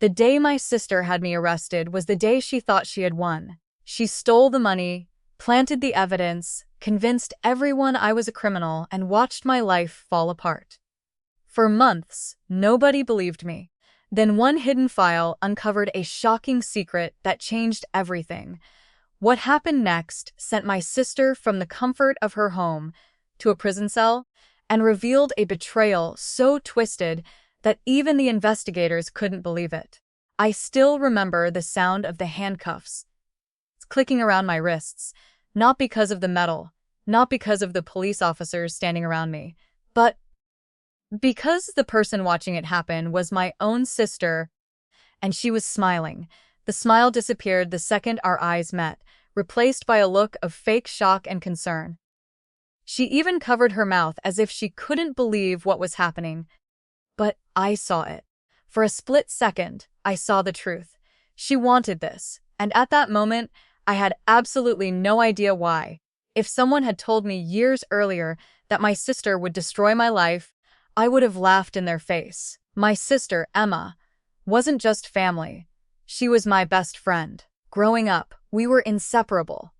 The day my sister had me arrested was the day she thought she had won. She stole the money, planted the evidence, convinced everyone I was a criminal, and watched my life fall apart. For months, nobody believed me. Then one hidden file uncovered a shocking secret that changed everything. What happened next sent my sister from the comfort of her home to a prison cell and revealed a betrayal so twisted that even the investigators couldn't believe it. I still remember the sound of the handcuffs clicking around my wrists, not because of the metal, not because of the police officers standing around me, but because the person watching it happen was my own sister, and she was smiling. The smile disappeared the second our eyes met, replaced by a look of fake shock and concern. She even covered her mouth as if she couldn't believe what was happening. But I saw it. For a split second, I saw the truth. She wanted this, and at that moment, I had absolutely no idea why. If someone had told me years earlier that my sister would destroy my life, I would have laughed in their face. My sister, Emma, wasn't just family. She was my best friend. Growing up, we were inseparable.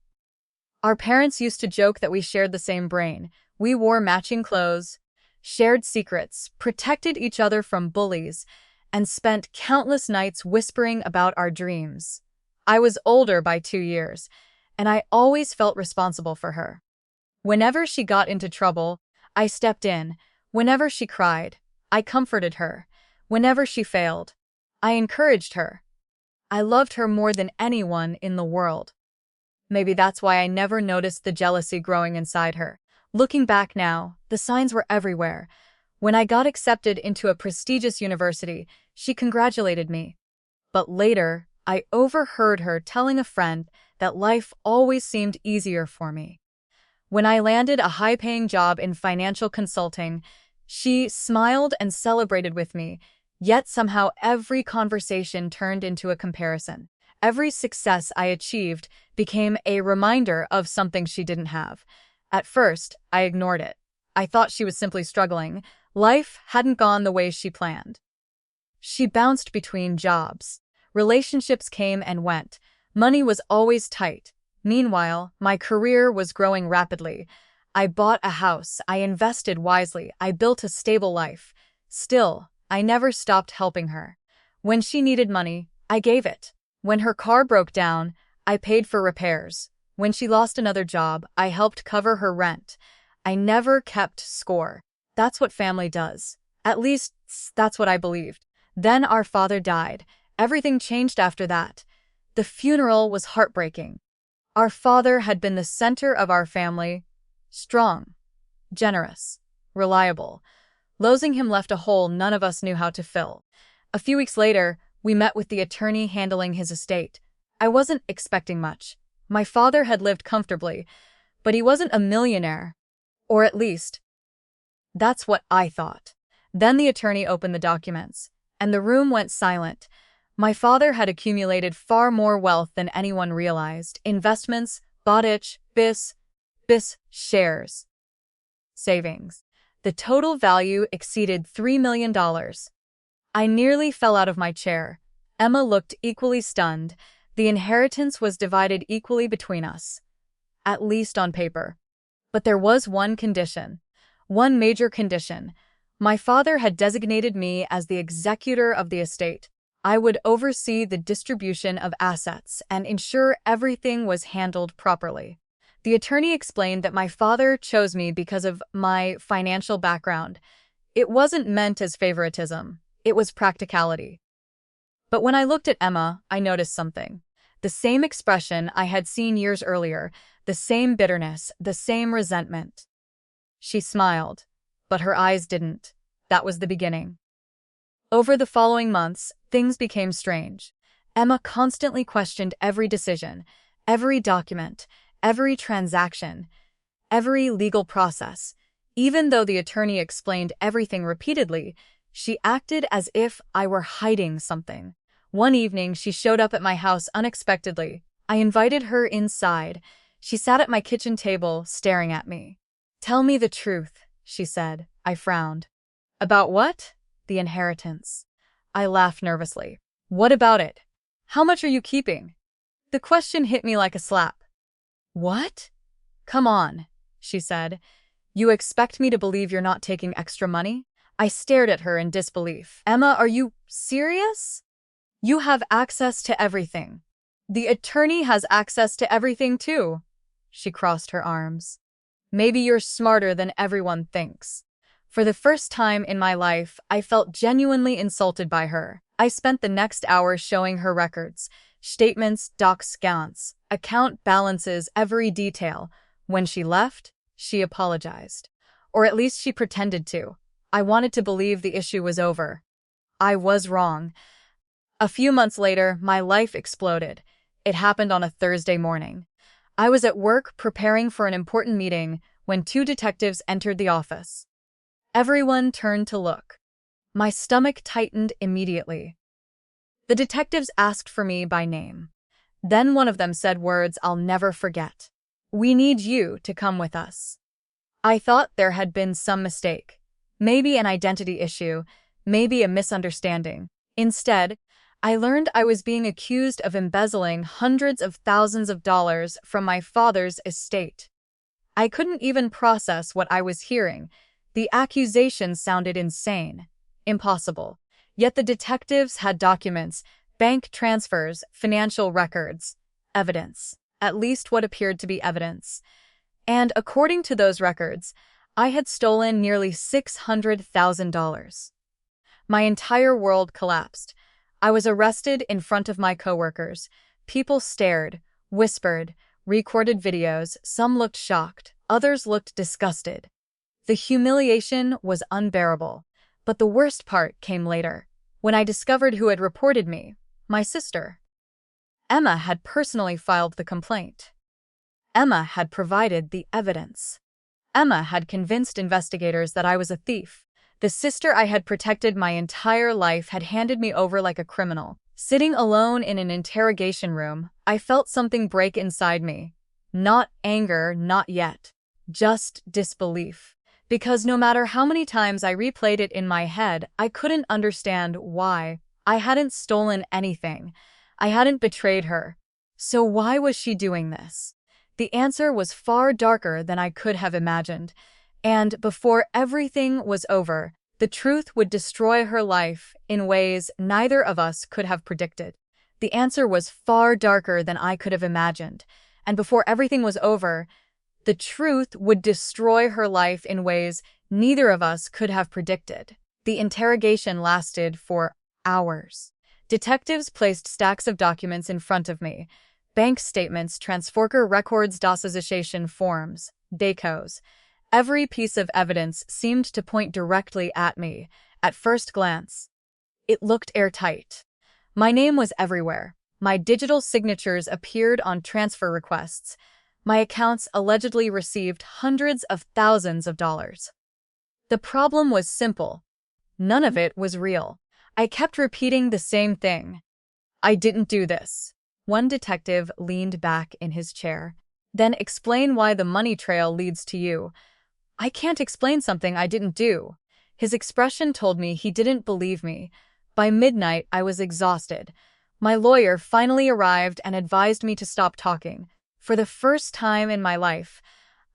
Our parents used to joke that we shared the same brain. We wore matching clothes, shared secrets, protected each other from bullies, and spent countless nights whispering about our dreams. I was older by 2 years, and I always felt responsible for her. Whenever she got into trouble, I stepped in. Whenever she cried, I comforted her. Whenever she failed, I encouraged her. I loved her more than anyone in the world. Maybe that's why I never noticed the jealousy growing inside her. Looking back now, the signs were everywhere. When I got accepted into a prestigious university, she congratulated me. But later, I overheard her telling a friend that life always seemed easier for me. When I landed a high-paying job in financial consulting, she smiled and celebrated with me, yet somehow every conversation turned into a comparison. Every success I achieved became a reminder of something she didn't have. At first, I ignored it. I thought she was simply struggling. Life hadn't gone the way she planned. She bounced between jobs. Relationships came and went. Money was always tight. Meanwhile, my career was growing rapidly. I bought a house. I invested wisely. I built a stable life. Still, I never stopped helping her. When she needed money, I gave it. When her car broke down, I paid for repairs. When she lost another job, I helped cover her rent. I never kept score. That's what family does. At least, that's what I believed. Then our father died. Everything changed after that. The funeral was heartbreaking. Our father had been the center of our family. Strong, generous, reliable. Losing him left a hole none of us knew how to fill. A few weeks later, we met with the attorney handling his estate. I wasn't expecting much. My father had lived comfortably, but he wasn't a millionaire. Or at least, that's what I thought. Then the attorney opened the documents, and the room went silent. My father had accumulated far more wealth than anyone realized. Investments, bought bis, shares, savings. The total value exceeded $3 million. I nearly fell out of my chair. Emma looked equally stunned. The inheritance was divided equally between us, at least on paper. But there was one condition, one major condition. My father had designated me as the executor of the estate. I would oversee the distribution of assets and ensure everything was handled properly. The attorney explained that my father chose me because of my financial background. It wasn't meant as favoritism. It was practicality. But when I looked at Emma, I noticed something. The same expression I had seen years earlier, the same bitterness, the same resentment. She smiled, but her eyes didn't. That was the beginning. Over the following months, things became strange. Emma constantly questioned every decision, every document, every transaction, every legal process. Even though the attorney explained everything repeatedly, she acted as if I were hiding something. One evening, she showed up at my house unexpectedly. I invited her inside. She sat at my kitchen table, staring at me. "Tell me the truth," she said. I frowned. "About what?" "The inheritance." I laughed nervously. What about it? How much are you keeping? The question hit me like a slap. What? Come on, she said. You expect me to believe you're not taking extra money? I stared at her in disbelief. Emma, are you serious? You have access to everything. The attorney has access to everything too. She crossed her arms. Maybe you're smarter than everyone thinks. For the first time in my life, I felt genuinely insulted by her. I spent the next hour showing her records, statements, doc scans, account balances, every detail. When she left, she apologized. Or at least she pretended to. I wanted to believe the issue was over. I was wrong. A few months later, my life exploded. It happened on a Thursday morning. I was at work preparing for an important meeting when two detectives entered the office. Everyone turned to look. My stomach tightened immediately. The detectives asked for me by name. Then one of them said words I'll never forget. We need you to come with us. I thought there had been some mistake. Maybe an identity issue, maybe a misunderstanding. Instead, I learned I was being accused of embezzling hundreds of thousands of dollars from my father's estate. I couldn't even process what I was hearing. The accusations sounded insane, impossible. Yet the detectives had documents, bank transfers, financial records, evidence, at least what appeared to be evidence. And according to those records, I had stolen nearly $600,000. My entire world collapsed. I was arrested in front of my coworkers. People stared, whispered, recorded videos. Some looked shocked, others looked disgusted. The humiliation was unbearable. But the worst part came later, when I discovered who had reported me, my sister. Emma had personally filed the complaint. Emma had provided the evidence. Emma had convinced investigators that I was a thief. The sister I had protected my entire life had handed me over like a criminal. Sitting alone in an interrogation room, I felt something break inside me. Not anger, not yet. Just disbelief. Because no matter how many times I replayed it in my head, I couldn't understand why. I hadn't stolen anything. I hadn't betrayed her. So why was she doing this? The answer was far darker than I could have imagined. And before everything was over, the truth would destroy her life in ways neither of us could have predicted. The answer was far darker than I could have imagined. And before everything was over, the truth would destroy her life in ways neither of us could have predicted. The interrogation lasted for hours. Detectives placed stacks of documents in front of me. Bank statements, transfer records, Accusations forms, DACOs. Every piece of evidence seemed to point directly at me, at first glance. It looked airtight. My name was everywhere. My digital signatures appeared on transfer requests. My accounts allegedly received hundreds of thousands of dollars. The problem was simple. None of it was real. I kept repeating the same thing. I didn't do this. One detective leaned back in his chair. Then explain why the money trail leads to you. I can't explain something I didn't do. His expression told me he didn't believe me. By midnight, I was exhausted. My lawyer finally arrived and advised me to stop talking. For the first time in my life,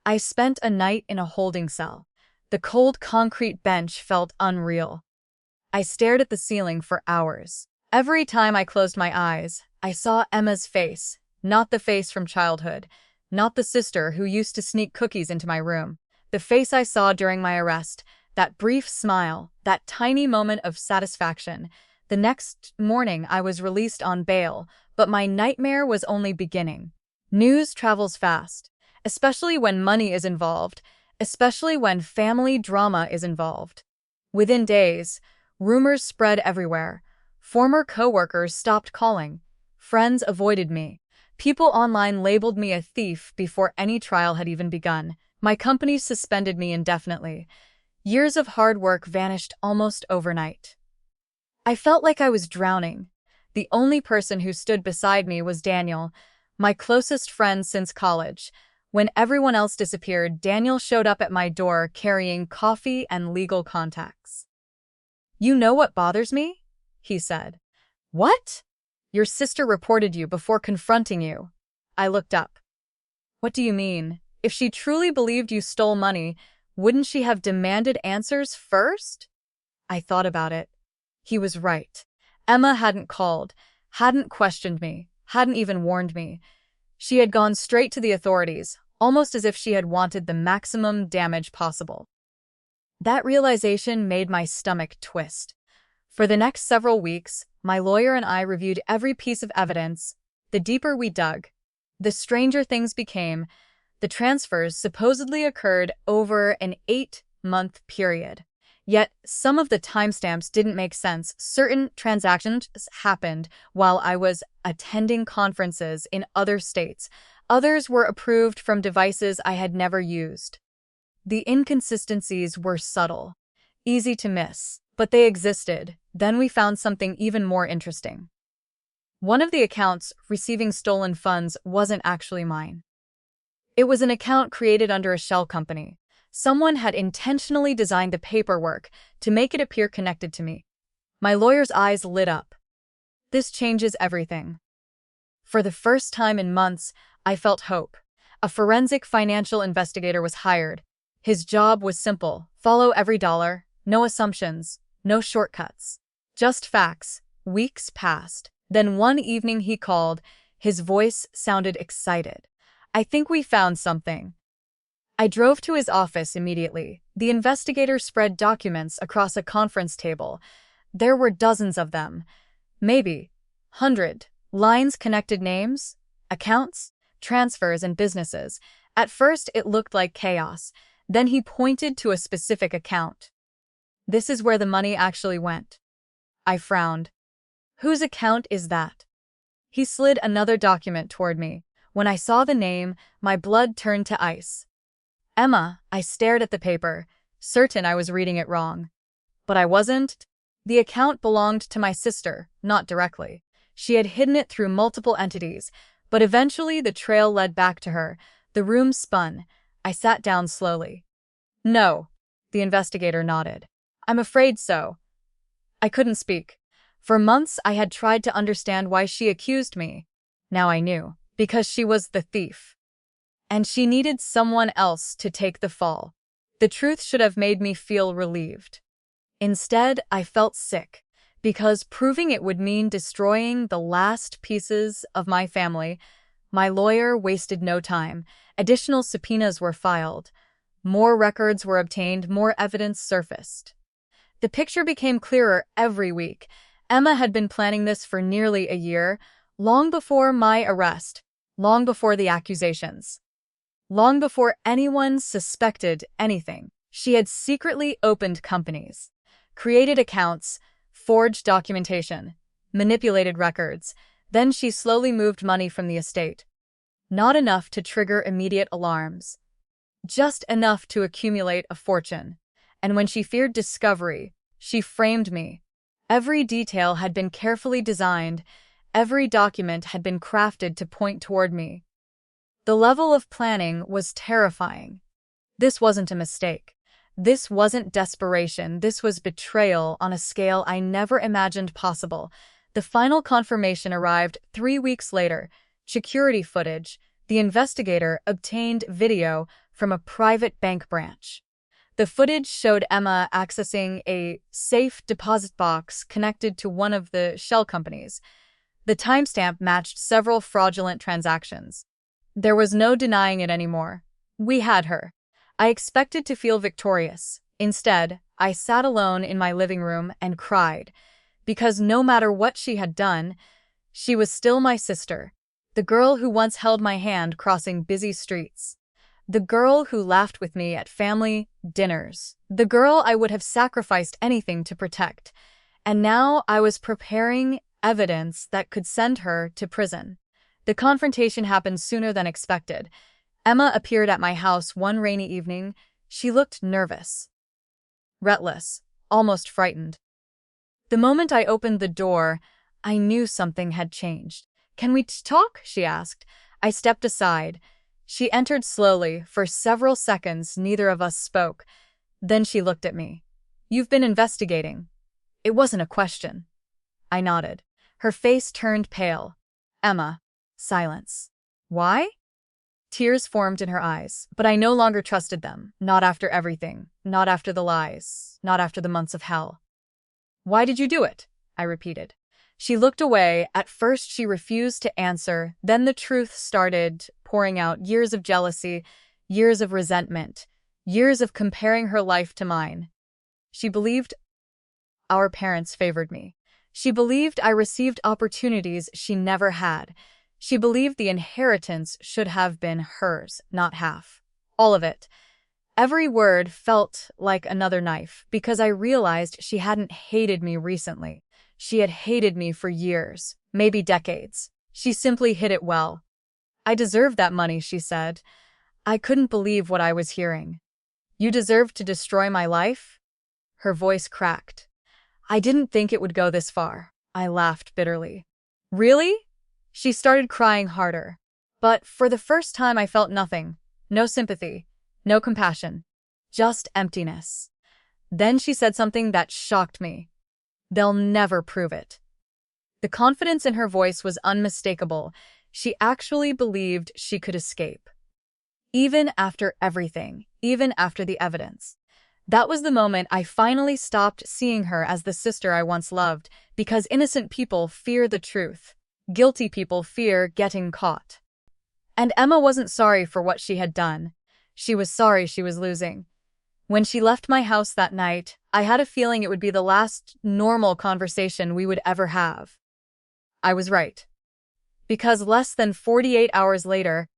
I spent a night in a holding cell. The cold concrete bench felt unreal. I stared at the ceiling for hours. Every time I closed my eyes, I saw Emma's face, not the face from childhood, not the sister who used to sneak cookies into my room. The face I saw during my arrest, that brief smile, that tiny moment of satisfaction. The next morning I was released on bail, but my nightmare was only beginning. News travels fast, especially when money is involved, especially when family drama is involved. Within days, rumors spread everywhere. Former coworkers stopped calling. Friends avoided me. People online labeled me a thief before any trial had even begun. My company suspended me indefinitely. Years of hard work vanished almost overnight. I felt like I was drowning. The only person who stood beside me was Daniel, my closest friend since college. When everyone else disappeared, Daniel showed up at my door carrying coffee and legal contacts. "You know what bothers me?" he said. What? Your sister reported you before confronting you. I looked up. What do you mean? If she truly believed you stole money, wouldn't she have demanded answers first? I thought about it. He was right. Emma hadn't called, hadn't questioned me, hadn't even warned me. She had gone straight to the authorities, almost as if she had wanted the maximum damage possible. That realization made my stomach twist. For the next several weeks, my lawyer and I reviewed every piece of evidence. The deeper we dug, the stranger things became. The transfers supposedly occurred over an 8-month period. Yet, some of the timestamps didn't make sense. Certain transactions happened while I was attending conferences in other states. Others were approved from devices I had never used. The inconsistencies were subtle, easy to miss, but they existed. Then we found something even more interesting. One of the accounts receiving stolen funds wasn't actually mine. It was an account created under a shell company. Someone had intentionally designed the paperwork to make it appear connected to me. My lawyer's eyes lit up. This changes everything. For the first time in months, I felt hope. A forensic financial investigator was hired. His job was simple: follow every dollar, no assumptions, no shortcuts. Just facts. Weeks passed. Then one evening he called. His voice sounded excited. I think we found something. I drove to his office immediately. The investigator spread documents across a conference table. There were dozens of them. Maybe 100. Lines connected names, accounts, transfers, and businesses. At first, it looked like chaos. Then he pointed to a specific account. This is where the money actually went. I frowned. Whose account is that? He slid another document toward me. When I saw the name, my blood turned to ice. Emma. I stared at the paper, certain I was reading it wrong. But I wasn't. The account belonged to my sister, not directly. She had hidden it through multiple entities, but eventually the trail led back to her. The room spun. I sat down slowly. No, the investigator nodded. I'm afraid so. I couldn't speak. For months I had tried to understand why she accused me. Now I knew. Because she was the thief. And she needed someone else to take the fall. The truth should have made me feel relieved. Instead, I felt sick, because proving it would mean destroying the last pieces of my family. My lawyer wasted no time. Additional subpoenas were filed. More records were obtained, more evidence surfaced. The picture became clearer every week. Emma had been planning this for nearly a year, long before my arrest, long before the accusations. Long before anyone suspected anything. She had secretly opened companies, created accounts, forged documentation, manipulated records. Then she slowly moved money from the estate. Not enough to trigger immediate alarms. Just enough to accumulate a fortune. And when she feared discovery, she framed me. Every detail had been carefully designed. Every document had been crafted to point toward me. The level of planning was terrifying. This wasn't a mistake. This wasn't desperation. This was betrayal on a scale I never imagined possible. The final confirmation arrived 3 weeks later. Security footage. The investigator obtained video from a private bank branch. The footage showed Emma accessing a safe deposit box connected to one of the shell companies. The timestamp matched several fraudulent transactions. There was no denying it anymore. We had her. I expected to feel victorious. Instead, I sat alone in my living room and cried, because no matter what she had done, she was still my sister, the girl who once held my hand crossing busy streets, the girl who laughed with me at family dinners, the girl I would have sacrificed anything to protect. And now I was preparing evidence that could send her to prison. The confrontation happened sooner than expected. Emma appeared at my house one rainy evening. She looked nervous, restless, almost frightened. The moment I opened the door, I knew something had changed. "Can we talk?" she asked. I stepped aside. She entered slowly. For several seconds, neither of us spoke. Then she looked at me. "You've been investigating." It wasn't a question. I nodded. Her face turned pale. Emma. Silence. Why? Tears formed in her eyes, but I no longer trusted them. Not after everything. Not after the lies. Not after the months of hell. Why did you do it? I repeated. She looked away. At first she refused to answer. Then the truth started pouring out. Years of jealousy, years of resentment, years of comparing her life to mine. She believed our parents favored me. She believed I received opportunities she never had. She believed the inheritance should have been hers, not half. All of it. Every word felt like another knife, because I realized she hadn't hated me recently. She had hated me for years, maybe decades. She simply hid it well. I deserved that money, she said. I couldn't believe what I was hearing. You deserved to destroy my life? Her voice cracked. I didn't think it would go this far. I laughed bitterly. Really? She started crying harder. But for the first time I felt nothing. No sympathy. No compassion. Just emptiness. Then she said something that shocked me. They'll never prove it. The confidence in her voice was unmistakable. She actually believed she could escape. Even after everything. Even after the evidence. That was the moment I finally stopped seeing her as the sister I once loved, because innocent people fear the truth. Guilty people fear getting caught. And Emma wasn't sorry for what she had done. She was sorry she was losing. When she left my house that night, I had a feeling it would be the last normal conversation we would ever have. I was right. Because less than 48 hours later,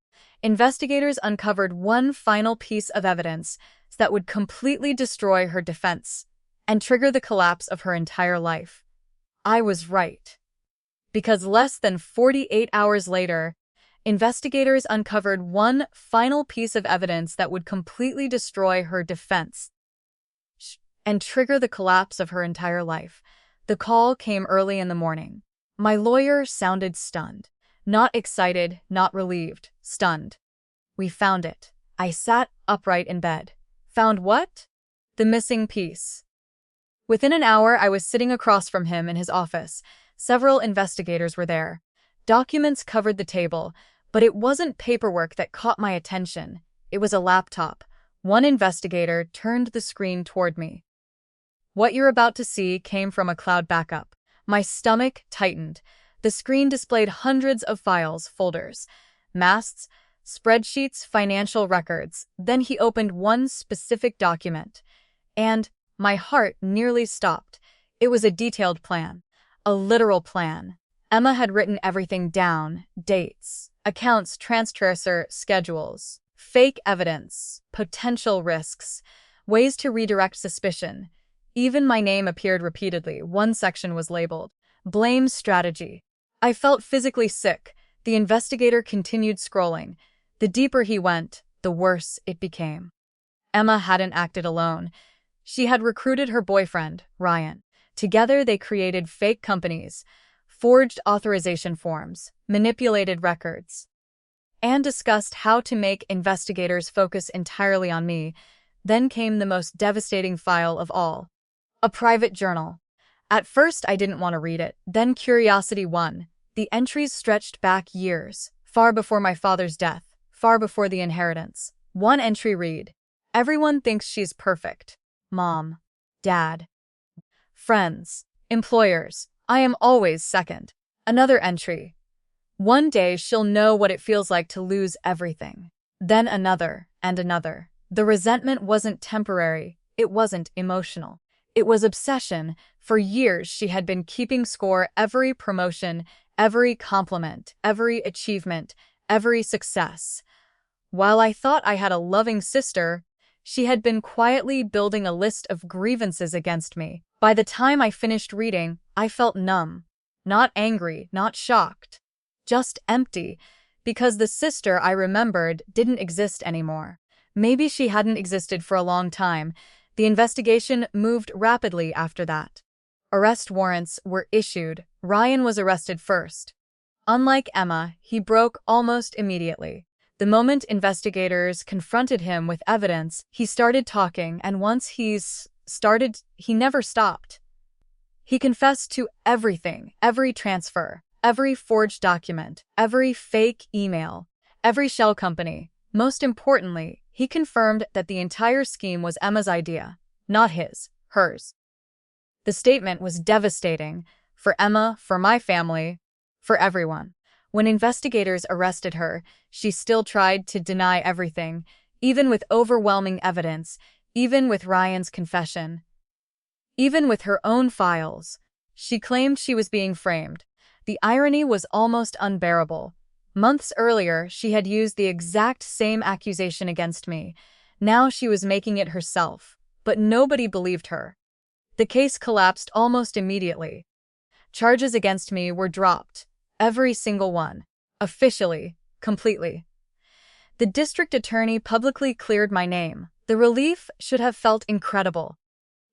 investigators uncovered one final piece of evidence that would completely destroy her defense and trigger the collapse of her entire life. I was right. Because less than 48 hours later, investigators uncovered one final piece of evidence that would completely destroy her defense and trigger the collapse of her entire life. The call came early in the morning. My lawyer sounded stunned. Not excited, not relieved, stunned. We found it. I sat upright in bed. Found what? The missing piece. Within an hour, I was sitting across from him in his office. Several investigators were there. Documents covered the table, but it wasn't paperwork that caught my attention. It was a laptop. One investigator turned the screen toward me. What you're about to see came from a cloud backup. My stomach tightened. The screen displayed hundreds of files, folders, masts, spreadsheets, financial records. Then he opened one specific document, and my heart nearly stopped. It was a detailed plan, a literal plan. Emma had written everything down: dates, accounts, transfer schedules, fake evidence, potential risks, ways to redirect suspicion. Even my name appeared repeatedly. One section was labeled blame strategy. I felt physically sick. The investigator continued scrolling. The deeper he went, the worse it became. Emma hadn't acted alone. She had recruited her boyfriend, Ryan. Together they created fake companies, forged authorization forms, manipulated records, and discussed how to make investigators focus entirely on me. Then came the most devastating file of all. A private journal. At first I didn't want to read it. Then curiosity won. The entries stretched back years, far before my father's death, far before the inheritance. One entry read, "Everyone thinks she's perfect. Mom, Dad, friends, employers. I am always second." Another entry, "One day she'll know what it feels like to lose everything." Then another and another. The resentment wasn't temporary. It wasn't emotional. It was obsession. For years she had been keeping score: every promotion, every compliment, every achievement, every success. While I thought I had a loving sister, she had been quietly building a list of grievances against me. By the time I finished reading, I felt numb. Not angry, not shocked. Just empty, because the sister I remembered didn't exist anymore. Maybe she hadn't existed for a long time. The investigation moved rapidly after that. Arrest warrants were issued. Ryan was arrested first. Unlike Emma, he broke almost immediately. The moment investigators confronted him with evidence, he started talking, and once he started, he never stopped. He confessed to everything, every transfer, every forged document, every fake email, every shell company. Most importantly, he confirmed that the entire scheme was Emma's idea, not his, hers. The statement was devastating for Emma, for my family, for everyone. When investigators arrested her, she still tried to deny everything, even with overwhelming evidence, even with Ryan's confession, even with her own files. She claimed she was being framed. The irony was almost unbearable. Months earlier, she had used the exact same accusation against me. Now she was making it herself. But nobody believed her. The case collapsed almost immediately. Charges against me were dropped. Every single one. Officially. Completely. The district attorney publicly cleared my name. The relief should have felt incredible.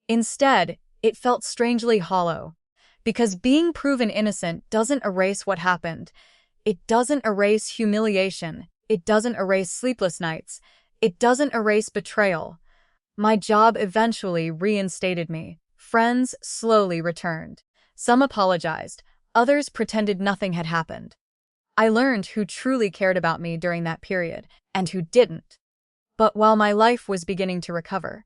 Instead, it felt strangely hollow. Because being proven innocent doesn't erase what happened. It doesn't erase humiliation. It doesn't erase sleepless nights. It doesn't erase betrayal. My job eventually reinstated me. Friends slowly returned. Some apologized. Others pretended nothing had happened. I learned who truly cared about me during that period, and who didn't. But while my life was beginning to recover,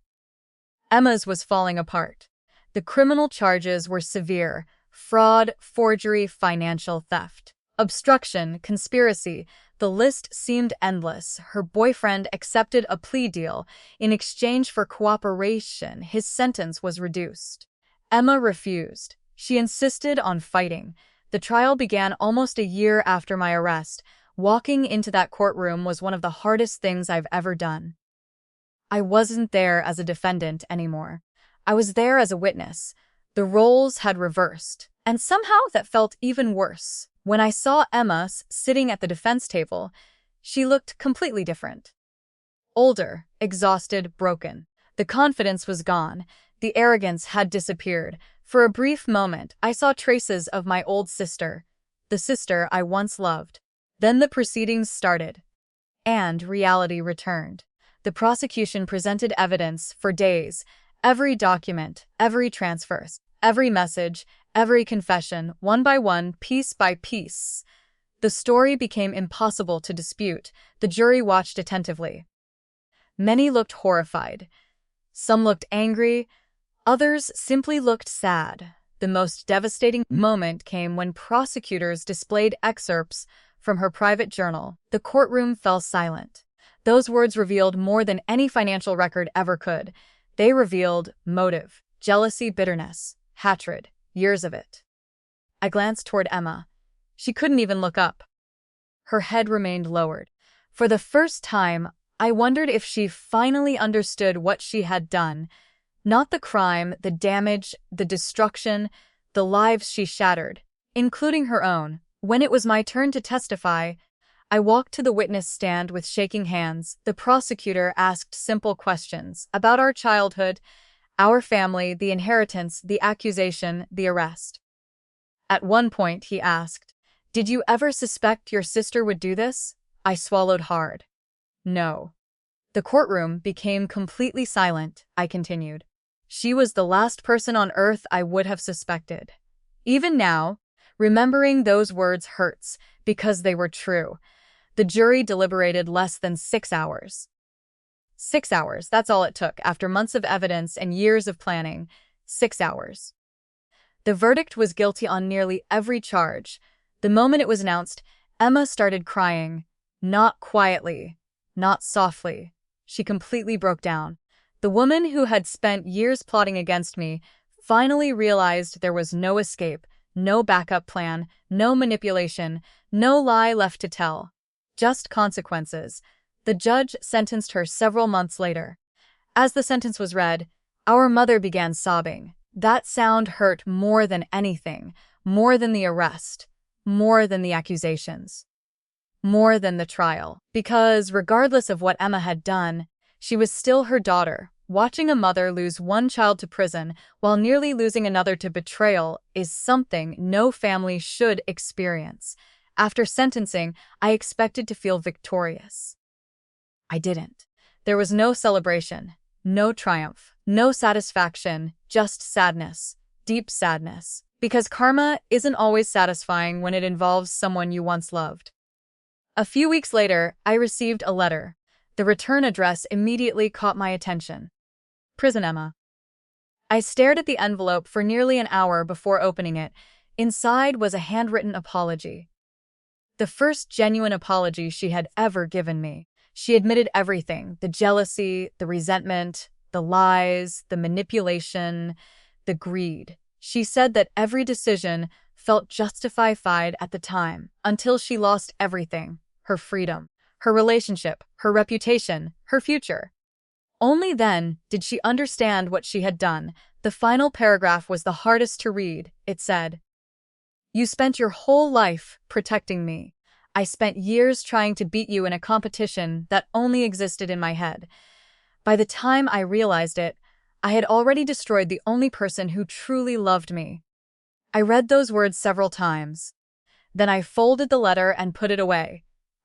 Emma's was falling apart. The criminal charges were severe: fraud, forgery, financial theft, obstruction, conspiracy. The list seemed endless. Her boyfriend accepted a plea deal. In exchange for cooperation, his sentence was reduced. Emma refused. She insisted on fighting. The trial began almost a year after my arrest. Walking into that courtroom was one of the hardest things I've ever done. I wasn't there as a defendant anymore. I was there as a witness. The roles had reversed. And somehow that felt even worse. When I saw Emma sitting at the defense table, she looked completely different. Older, exhausted, broken. The confidence was gone. The arrogance had disappeared. For a brief moment, I saw traces of my old sister, the sister I once loved. Then the proceedings started, and reality returned. The prosecution presented evidence for days. Every document, every transfer, every message, every confession, one by one, piece by piece. The story became impossible to dispute. The jury watched attentively. Many looked horrified. Some looked angry. Others simply looked sad. The most devastating moment came when prosecutors displayed excerpts from her private journal. The courtroom fell silent. Those words revealed more than any financial record ever could. They revealed motive, jealousy, bitterness, hatred, years of it. I glanced toward Emma. She couldn't even look up. Her head remained lowered. For the first time, I wondered if she finally understood what she had done. Not the crime, the damage, the destruction, the lives she shattered, including her own. When it was my turn to testify, I walked to the witness stand with shaking hands. The prosecutor asked simple questions about our childhood, our family, the inheritance, the accusation, the arrest. At one point, he asked, "Did you ever suspect your sister would do this?" I swallowed hard. No. The courtroom became completely silent. I continued. She was the last person on earth I would have suspected. Even now, remembering those words hurts because they were true. The jury deliberated less than 6 hours. 6 hours, that's all it took after months of evidence and years of planning. 6 hours. The verdict was guilty on nearly every charge. The moment it was announced, Emma started crying. Not quietly, not softly. She completely broke down. The woman who had spent years plotting against me finally realized there was no escape, no backup plan, no manipulation, no lie left to tell. Just consequences. The judge sentenced her several months later. As the sentence was read, our mother began sobbing. That sound hurt more than anything, more than the arrest, more than the accusations, more than the trial. Because regardless of what Emma had done, she was still her daughter. Watching a mother lose one child to prison while nearly losing another to betrayal is something no family should experience. After sentencing, I expected to feel victorious. I didn't. There was no celebration, no triumph, no satisfaction, just sadness. deep sadness. Because karma isn't always satisfying when it involves someone you once loved. A few weeks later, I received a letter. The return address immediately caught my attention. Prison Emma. I stared at the envelope for nearly an hour before opening it. Inside was a handwritten apology. The first genuine apology she had ever given me. She admitted everything: the jealousy, the resentment, the lies, the manipulation, the greed. She said that every decision felt justified at the time, until she lost everything: her freedom, her relationship, her reputation, her future. Only then did she understand what she had done. The final paragraph was the hardest to read. It said, "You spent your whole life protecting me. I spent years trying to beat you in a competition that only existed in my head. By the time I realized it, I had already destroyed the only person who truly loved me." I read those words several times. Then I folded the letter and put it away.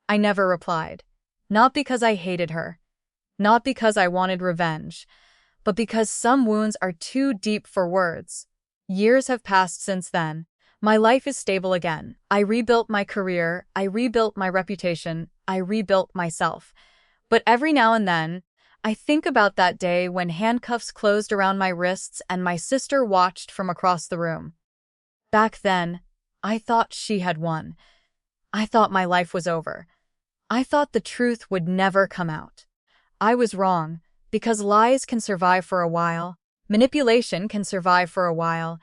I never replied. Not because I hated her. Not because I wanted revenge. But because some wounds are too deep for words. Years have passed since then. My life is stable again. I rebuilt my career. I rebuilt my reputation. I rebuilt myself. But every now and then, I think about that day when handcuffs closed around my wrists and my sister watched from across the room. Back then, I thought she had won. I thought my life was over. I thought the truth would never come out. I was wrong, because lies can survive for a while, manipulation can survive for a while,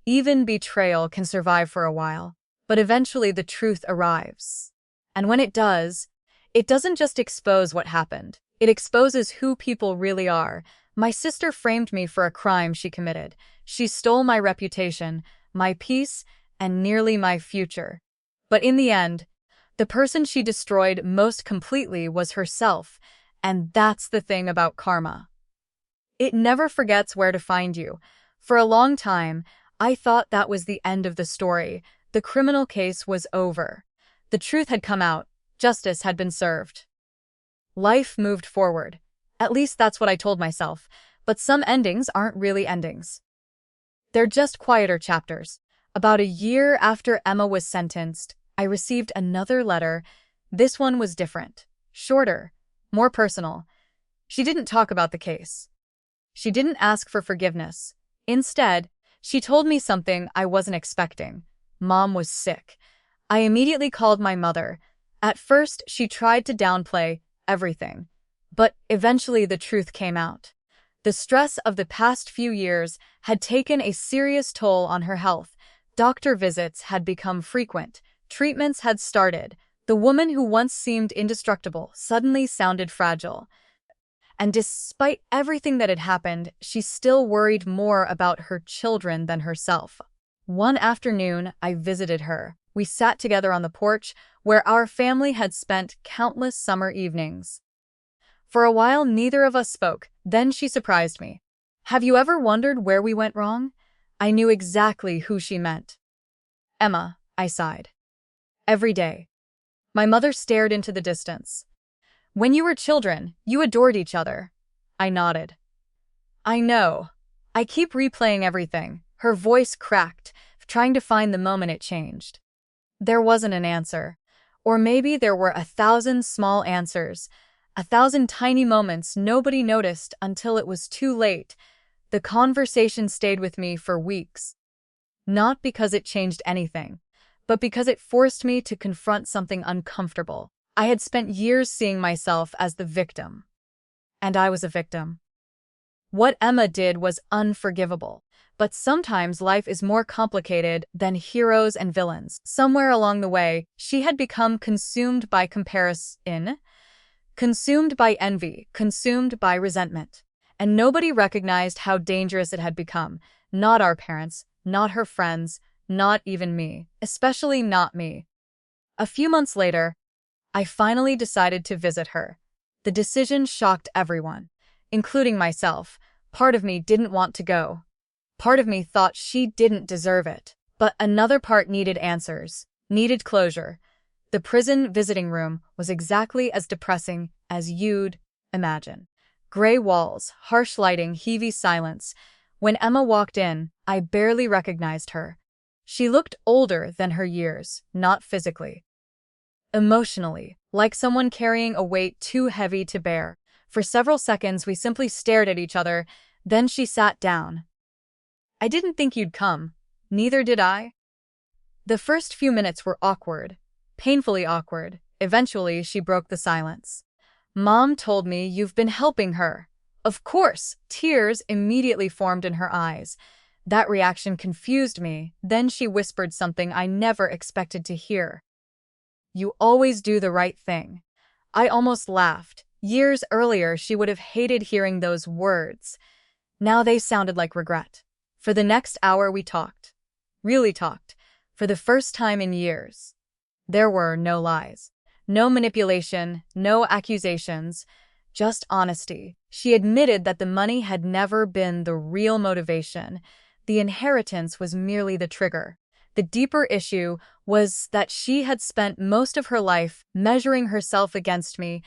even betrayal can survive for a while, but eventually the truth arrives. And when it does, it doesn't just expose what happened. It exposes who people really are. My sister framed me for a crime she committed. She stole my reputation, my peace, and nearly my future. But in the end, the person she destroyed most completely was herself, and that's the thing about karma. It never forgets where to find you. For a long time, I thought that was the end of the story. The criminal case was over. The truth had come out. Justice had been served. Life moved forward. At least that's what I told myself. But some endings aren't really endings. They're just quieter chapters. About a year after Emma was sentenced, I received another letter. This one was different. Shorter. More personal. She didn't talk about the case. She didn't ask for forgiveness. Instead, she told me something I wasn't expecting. Mom was sick. I immediately called my mother. At first, she tried to downplay everything. But eventually the truth came out. The stress of the past few years had taken a serious toll on her health. Doctor visits had become frequent. Treatments had started. The woman who once seemed indestructible suddenly sounded fragile. And despite everything that had happened, she still worried more about her children than herself. One afternoon, I visited her. We sat together on the porch, where our family had spent countless summer evenings. For a while, neither of us spoke. Then she surprised me. "Have you ever wondered where we went wrong?" I knew exactly who she meant. "Emma," I sighed. "Every day." My mother stared into the distance. "When you were children, you adored each other." I nodded. "I know. I keep replaying everything." Her voice cracked, trying to find the moment it changed. There wasn't an answer. Or maybe there were 1,000 small answers, 1,000 tiny moments nobody noticed until it was too late. The conversation stayed with me for weeks. Not because it changed anything, but because it forced me to confront something uncomfortable. I had spent years seeing myself as the victim. And I was a victim. What Emma did was unforgivable. But sometimes life is more complicated than heroes and villains. Somewhere along the way, she had become consumed by comparison, consumed by envy, consumed by resentment. And nobody recognized how dangerous it had become. Not our parents, not her friends, not even me, especially not me. A few months later, I finally decided to visit her. The decision shocked everyone, including myself. Part of me didn't want to go. Part of me thought she didn't deserve it. But another part needed answers, needed closure. The prison visiting room was exactly as depressing as you'd imagine. Gray walls, harsh lighting, heavy silence. When Emma walked in, I barely recognized her. She looked older than her years, not physically. Emotionally, like someone carrying a weight too heavy to bear. For several seconds, we simply stared at each other, then she sat down. "I didn't think you'd come. Neither did I." The first few minutes were awkward, painfully awkward. Eventually, she broke the silence. "Mom told me you've been helping her." Of course, tears immediately formed in her eyes. That reaction confused me. Then she whispered something I never expected to hear. "You always do the right thing." I almost laughed. Years earlier, she would have hated hearing those words. Now they sounded like regret. For the next hour, we talked. Really talked. For the first time in years. There were no lies. No manipulation, no accusations, just honesty. She admitted that the money had never been the real motivation. The inheritance was merely the trigger. The deeper issue was that she had spent most of her life measuring herself against me.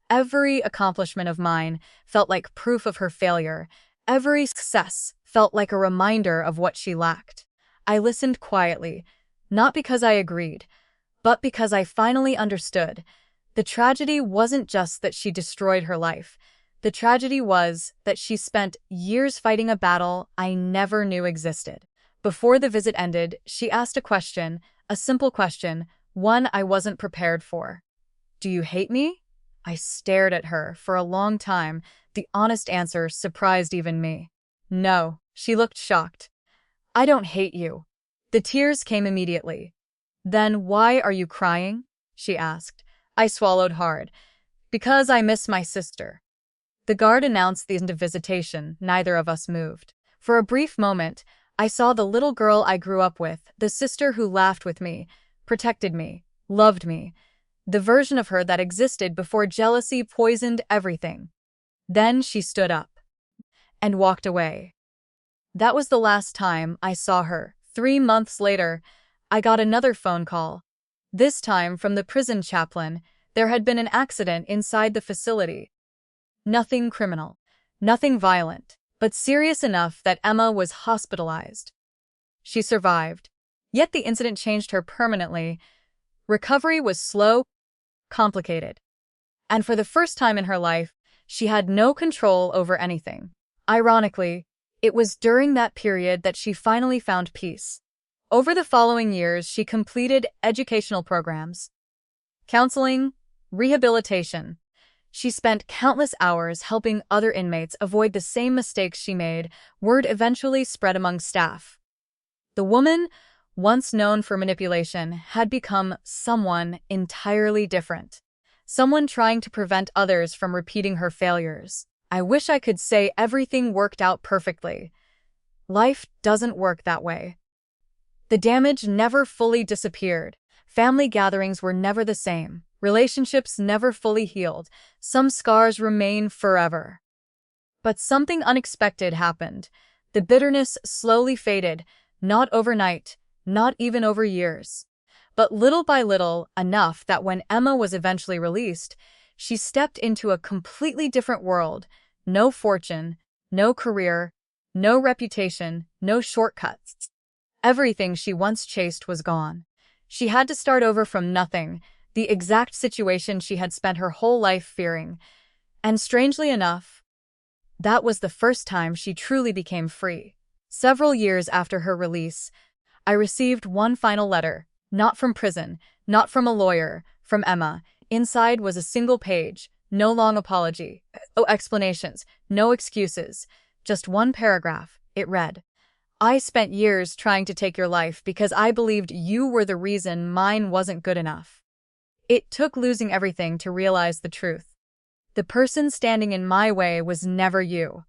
Every accomplishment of mine felt like proof of her failure. Every success felt like a reminder of what she lacked. I listened quietly, not because I agreed, but because I finally understood. The tragedy wasn't just that she destroyed her life. The tragedy was that she spent years fighting a battle I never knew existed. Before the visit ended, she asked a question, a simple question, one I wasn't prepared for. "Do you hate me?" I stared at her for a long time. The honest answer surprised even me. "No." She looked shocked. "I don't hate you." The tears came immediately. "Then why are you crying?" she asked. I swallowed hard. "Because I miss my sister." The guard announced the end of visitation. Neither of us moved. For a brief moment, I saw the little girl I grew up with, the sister who laughed with me, protected me, loved me. The version of her that existed before jealousy poisoned everything. Then she stood up and walked away. That was the last time I saw her. 3 months later, I got another phone call. This time from the prison chaplain. There had been an accident inside the facility. Nothing criminal, nothing violent, but serious enough that Emma was hospitalized. She survived. Yet the incident changed her permanently. Recovery was slow, complicated. And for the first time in her life, she had no control over anything. Ironically, it was during that period that she finally found peace. Over the following years, she completed educational programs, counseling, rehabilitation. She spent countless hours helping other inmates avoid the same mistakes she made. Word eventually spread among staff. The woman, once known for manipulation, had become someone entirely different. Someone trying to prevent others from repeating her failures. I wish I could say everything worked out perfectly. Life doesn't work that way. The damage never fully disappeared. Family gatherings were never the same. Relationships never fully healed. Some scars remain forever. But something unexpected happened. The bitterness slowly faded, not overnight, not even over years. But little by little, enough that when Emma was eventually released, she stepped into a completely different world. No fortune, no career, no reputation, no shortcuts. Everything she once chased was gone. She had to start over from nothing, the exact situation she had spent her whole life fearing. And strangely enough, that was the first time she truly became free. Several years after her release, I received one final letter, not from prison, not from a lawyer, from Emma. Inside was a single page, no long apology, no explanations, no excuses, just one paragraph. It read, "I spent years trying to take your life because I believed you were the reason mine wasn't good enough. It took losing everything to realize the truth. The person standing in my way was never you.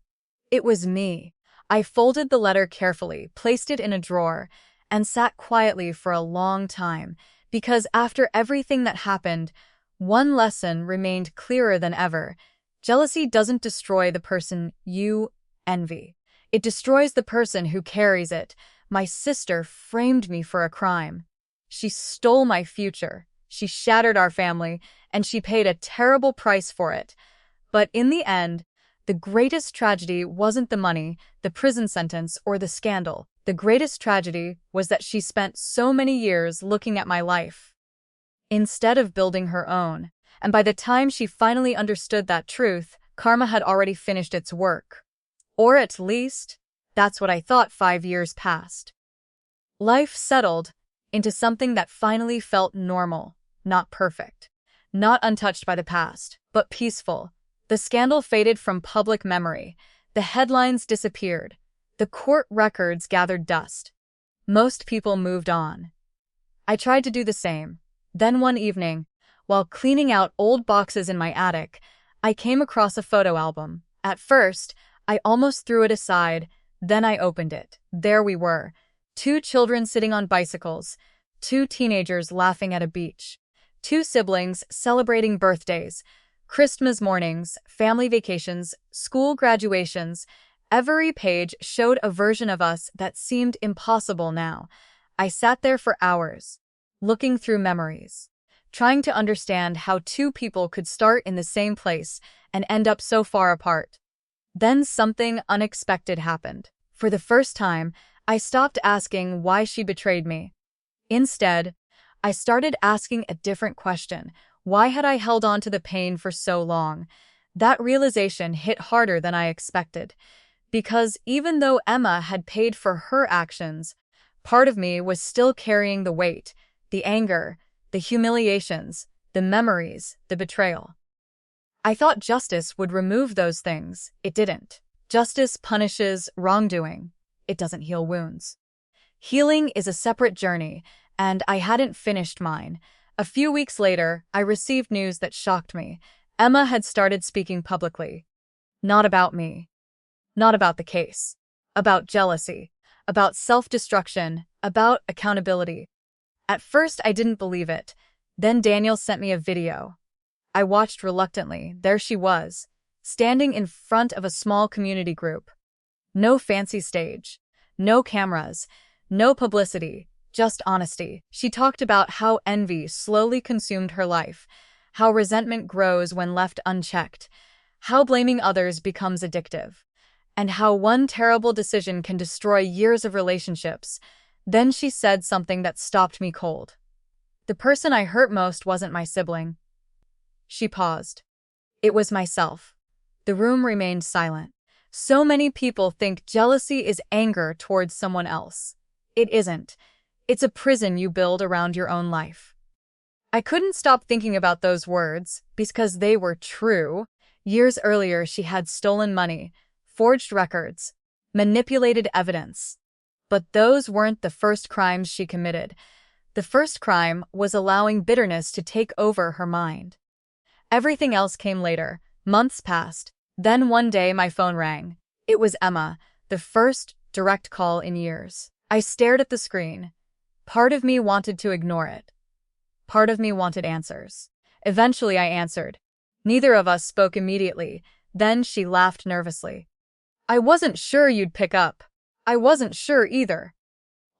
It was me." I folded the letter carefully, placed it in a drawer, and sat quietly for a long time, because after everything that happened, one lesson remained clearer than ever. Jealousy doesn't destroy the person you envy. It destroys the person who carries it. My sister framed me for a crime. She stole my future. She shattered our family, and she paid a terrible price for it. But in the end, The greatest tragedy wasn't the money, the prison sentence, or the scandal. The greatest tragedy was that she spent so many years looking at my life instead of building her own. And by the time she finally understood that truth, karma had already finished its work. Or at least, that's what I thought 5 years past. Life settled into something that finally felt normal, not perfect, not untouched by the past, but peaceful. The scandal faded from public memory. The headlines disappeared. The court records gathered dust. Most people moved on. I tried to do the same. Then one evening, while cleaning out old boxes in my attic, I came across a photo album. At first, I almost threw it aside. Then I opened it. There we were. 2 children sitting on bicycles. 2 teenagers laughing at a beach. 2 siblings celebrating birthdays. Christmas mornings, family vacations, school graduations. Every page showed a version of us that seemed impossible now. I sat there for hours, looking through memories, trying to understand how 2 people could start in the same place and end up so far apart. Then something unexpected happened. For the first time, I stopped asking why she betrayed me. Instead, I started asking a different question. Why had I held on to the pain for so long? That realization hit harder than I expected. Because even though Emma had paid for her actions, part of me was still carrying the weight, the anger, the humiliations, the memories, the betrayal. I thought justice would remove those things. It didn't. Justice punishes wrongdoing. It doesn't heal wounds. Healing is a separate journey, and I hadn't finished mine. A few weeks later, I received news that shocked me. Emma had started speaking publicly. Not about me. Not about the case. About jealousy. About self-destruction. About accountability. At first, I didn't believe it. Then Daniel sent me a video. I watched reluctantly. There she was, standing in front of a small community group. No fancy stage. No cameras. No publicity. Just honesty. She talked about how envy slowly consumed her life, how resentment grows when left unchecked, how blaming others becomes addictive, and how one terrible decision can destroy years of relationships. Then she said something that stopped me cold. The person I hurt most wasn't my sibling. She paused. It was myself. The room remained silent. So many people think jealousy is anger towards someone else. It isn't. It's a prison you build around your own life. I couldn't stop thinking about those words because they were true. Years earlier, she had stolen money, forged records, manipulated evidence. But those weren't the first crimes she committed. The first crime was allowing bitterness to take over her mind. Everything else came later. Months passed. Then one day my phone rang. It was Emma, the first direct call in years. I stared at the screen. Part of me wanted to ignore it. Part of me wanted answers. Eventually I answered. Neither of us spoke immediately. Then she laughed nervously. I wasn't sure you'd pick up. I wasn't sure either.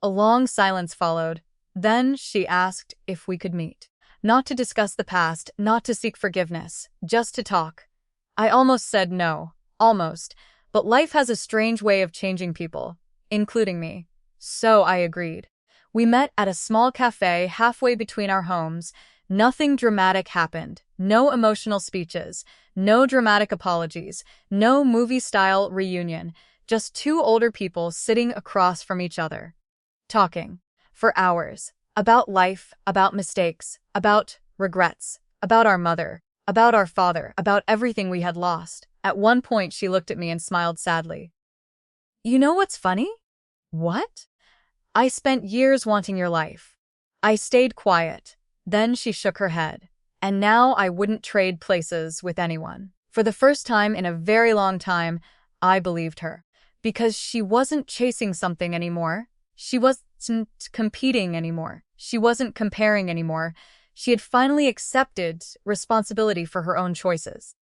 A long silence followed. Then she asked if we could meet. Not to discuss the past, not to seek forgiveness, just to talk. I almost said no. Almost. But life has a strange way of changing people, including me. So I agreed. We met at a small cafe halfway between our homes. Nothing dramatic happened. No emotional speeches. No dramatic apologies. No movie-style reunion. Just 2 older people sitting across from each other. Talking. For hours. About life, about mistakes, about regrets, about our mother, about our father, about everything we had lost. At one point she looked at me and smiled sadly. You know what's funny? What? I spent years wanting your life. I stayed quiet. Then she shook her head. And now I wouldn't trade places with anyone. For the first time in a very long time, I believed her. Because she wasn't chasing something anymore. She wasn't competing anymore. She wasn't comparing anymore. She had finally accepted responsibility for her own choices.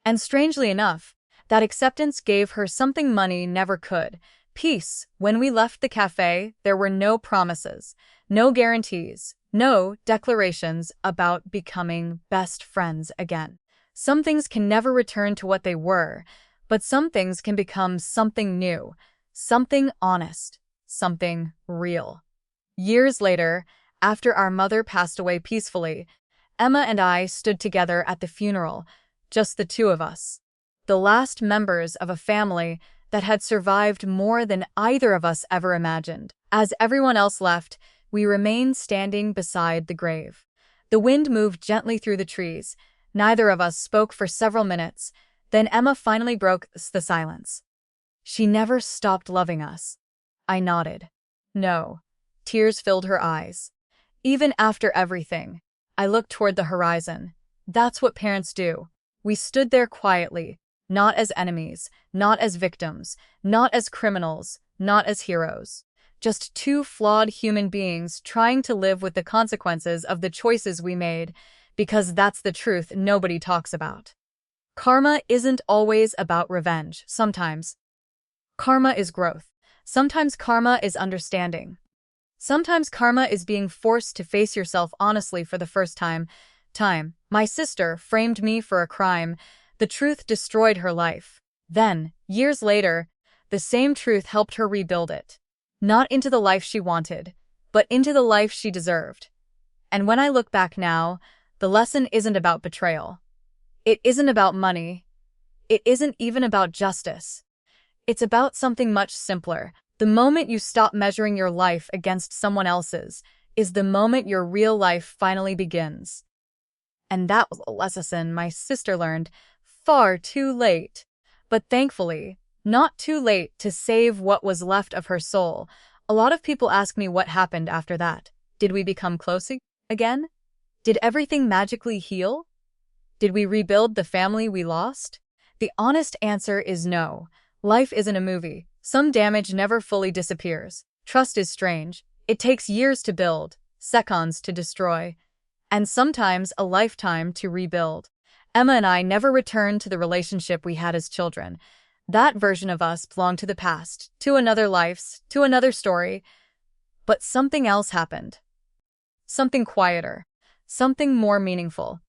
And strangely enough, that acceptance gave her something money never could. Peace. When we left the cafe, there were no promises, no guarantees, no declarations about becoming best friends again. Some things can never return to what they were, but some things can become something new, something honest, something real. Years later, after our mother passed away peacefully, Emma and I stood together at the funeral, just the two of us. The last members of a family that had survived more than either of us ever imagined. As everyone else left, we remained standing beside the grave. The wind moved gently through the trees. Neither of us spoke for several minutes. Then Emma finally broke the silence. "She never stopped loving us." I nodded. No. Tears filled her eyes. "Even after everything." I looked toward the horizon. "That's what parents do." We stood there quietly, not as enemies, not as victims, not as criminals, not as heroes. Just two flawed human beings trying to live with the consequences of the choices we made, because that's the truth nobody talks about. Karma isn't always about revenge. Sometimes karma is growth. Sometimes karma is understanding. Sometimes karma is being forced to face yourself honestly for the first time. My sister framed me for a crime. The truth destroyed her life. Then, years later, the same truth helped her rebuild it. Not into the life she wanted, but into the life she deserved. And when I look back now, the lesson isn't about betrayal. It isn't about money. It isn't even about justice. It's about something much simpler. The moment you stop measuring your life against someone else's is the moment your real life finally begins. And that was a lesson my sister learned far too late. But thankfully, not too late to save what was left of her soul. A lot of people ask me what happened after that. Did we become close again? Did everything magically heal? Did we rebuild the family we lost? The honest answer is no. Life isn't a movie. Some damage never fully disappears. Trust is strange. It takes years to build, seconds to destroy, and sometimes a lifetime to rebuild. Emma and I never returned to the relationship we had as children. That version of us belonged to the past, to another life, to another story. But something else happened. Something quieter. Something more meaningful.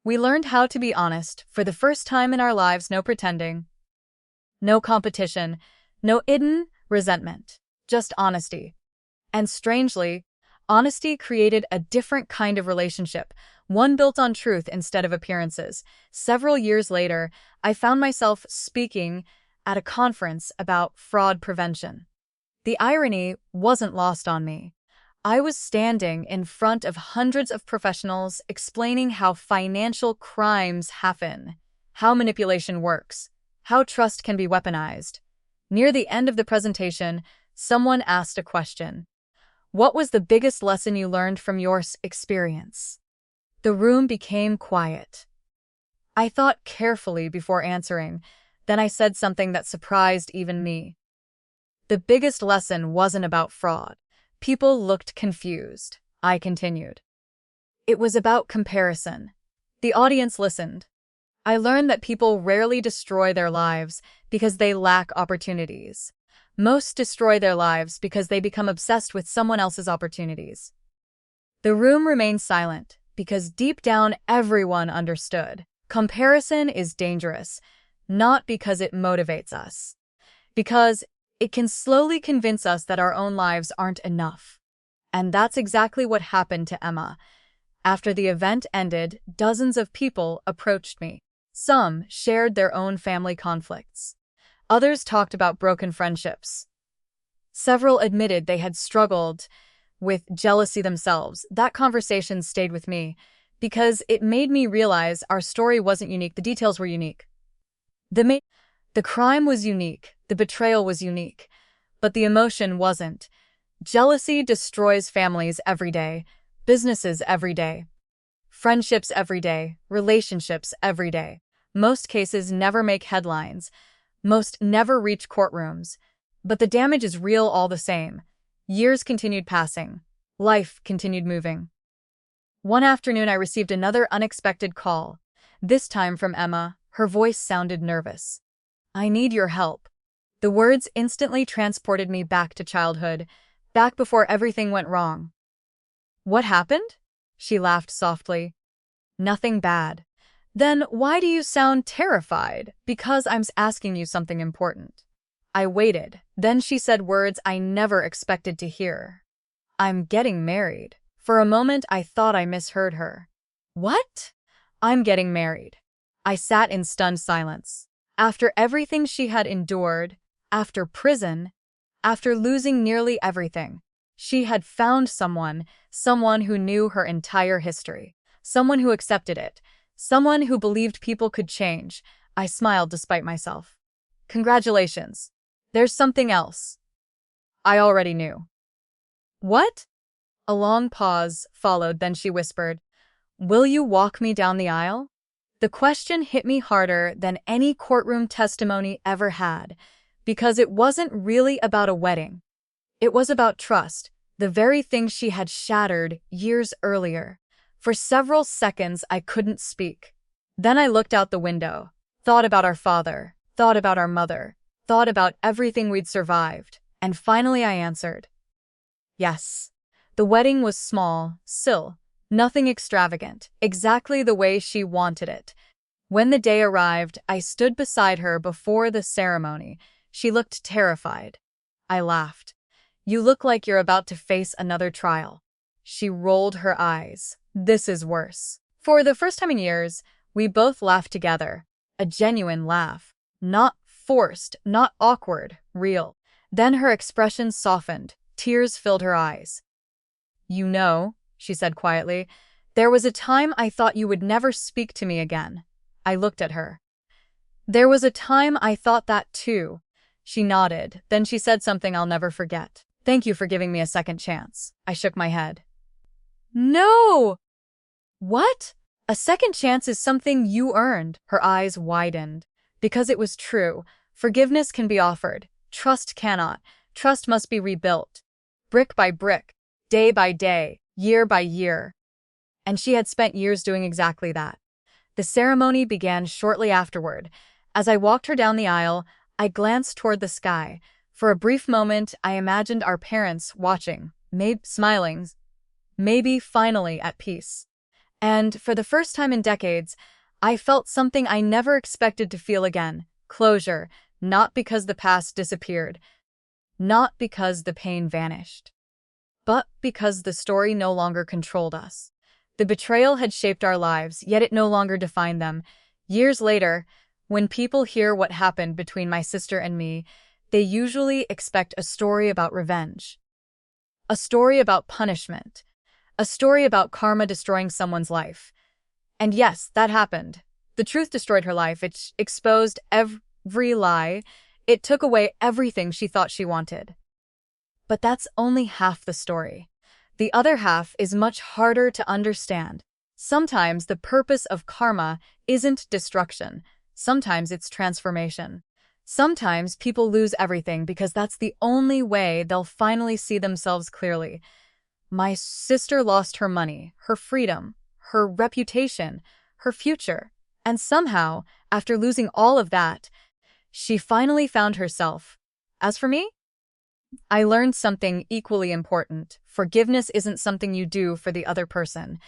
We learned how to be honest for the first time in our lives. No pretending. No competition. No hidden resentment. Just honesty. And strangely, honesty created a different kind of relationship, one built on truth instead of appearances. Several years later, I found myself speaking at a conference about fraud prevention. The irony wasn't lost on me. I was standing in front of hundreds of professionals explaining how financial crimes happen, how manipulation works, how trust can be weaponized. Near the end of the presentation, someone asked a question. What was the biggest lesson you learned from your experience? The room became quiet. I thought carefully before answering. Then I said something that surprised even me. The biggest lesson wasn't about fraud. People looked confused. I continued. It was about comparison. The audience listened. I learned that people rarely destroy their lives because they lack opportunities. Most destroy their lives because they become obsessed with someone else's opportunities. The room remained silent because deep down everyone understood. Comparison is dangerous, not because it motivates us, because it can slowly convince us that our own lives aren't enough. And that's exactly what happened to Emma. After the event ended, dozens of people approached me. Some shared their own family conflicts. Others talked about broken friendships. Several admitted they had struggled with jealousy themselves. That conversation stayed with me because it made me realize our story wasn't unique. The details were unique. The crime was unique. The betrayal was unique. But the emotion wasn't. Jealousy destroys families every day, businesses every day, friendships every day, relationships every day. Most cases never make headlines. Most never reach courtrooms. But the damage is real all the same. Years continued passing. Life continued moving. One afternoon I received another unexpected call. This time from Emma. Her voice sounded nervous. "I need your help." The words instantly transported me back to childhood, back before everything went wrong. "What happened?" She laughed softly. "Nothing bad. Then why do you sound terrified? Because I'm asking you something important. I waited. Then she said words I never expected to hear. I'm getting married. For a moment, I thought I misheard her. What? I'm getting married. I sat in stunned silence. After everything she had endured, after prison, after losing nearly everything, she had found someone who knew her entire history, someone who accepted it, someone who believed people could change. I smiled despite myself. Congratulations. There's something else. I already knew. What? A long pause followed, then she whispered, Will you walk me down the aisle? The question hit me harder than any courtroom testimony ever had, because it wasn't really about a wedding. It was about trust, the very thing she had shattered years earlier. For several seconds, I couldn't speak. Then I looked out the window, thought about our father, thought about our mother, thought about everything we'd survived, and finally I answered. Yes. The wedding was small, still, nothing extravagant, exactly the way she wanted it. When the day arrived, I stood beside her before the ceremony. She looked terrified. I laughed. You look like you're about to face another trial. She rolled her eyes. This is worse. For the first time in years, we both laughed together. A genuine laugh. Not forced, not awkward, real. Then her expression softened. Tears filled her eyes. You know, she said quietly, there was a time I thought you would never speak to me again. I looked at her. There was a time I thought that too. She nodded. Then she said something I'll never forget. Thank you for giving me a second chance. I shook my head. No! What? A second chance is something you earned. Her eyes widened. Because it was true. Forgiveness can be offered. Trust cannot. Trust must be rebuilt. Brick by brick. Day by day. Year by year. And she had spent years doing exactly that. The ceremony began shortly afterward. As I walked her down the aisle, I glanced toward the sky. For a brief moment, I imagined our parents watching, maybe smiling, maybe finally at peace. And for the first time in decades, I felt something I never expected to feel again. Closure, not because the past disappeared, not because the pain vanished, but because the story no longer controlled us. The betrayal had shaped our lives, yet it no longer defined them. Years later, when people hear what happened between my sister and me, they usually expect a story about revenge, a story about punishment, a story about karma destroying someone's life. And yes, that happened. The truth destroyed her life. It exposed every lie. It took away everything she thought she wanted. But that's only half the story. The other half is much harder to understand. Sometimes the purpose of karma isn't destruction. Sometimes it's transformation. Sometimes people lose everything because that's the only way they'll finally see themselves clearly. My sister lost her money, her freedom, her reputation, her future. And somehow, after losing all of that, she finally found herself. As for me, I learned something equally important. Forgiveness isn't something you do for the other person.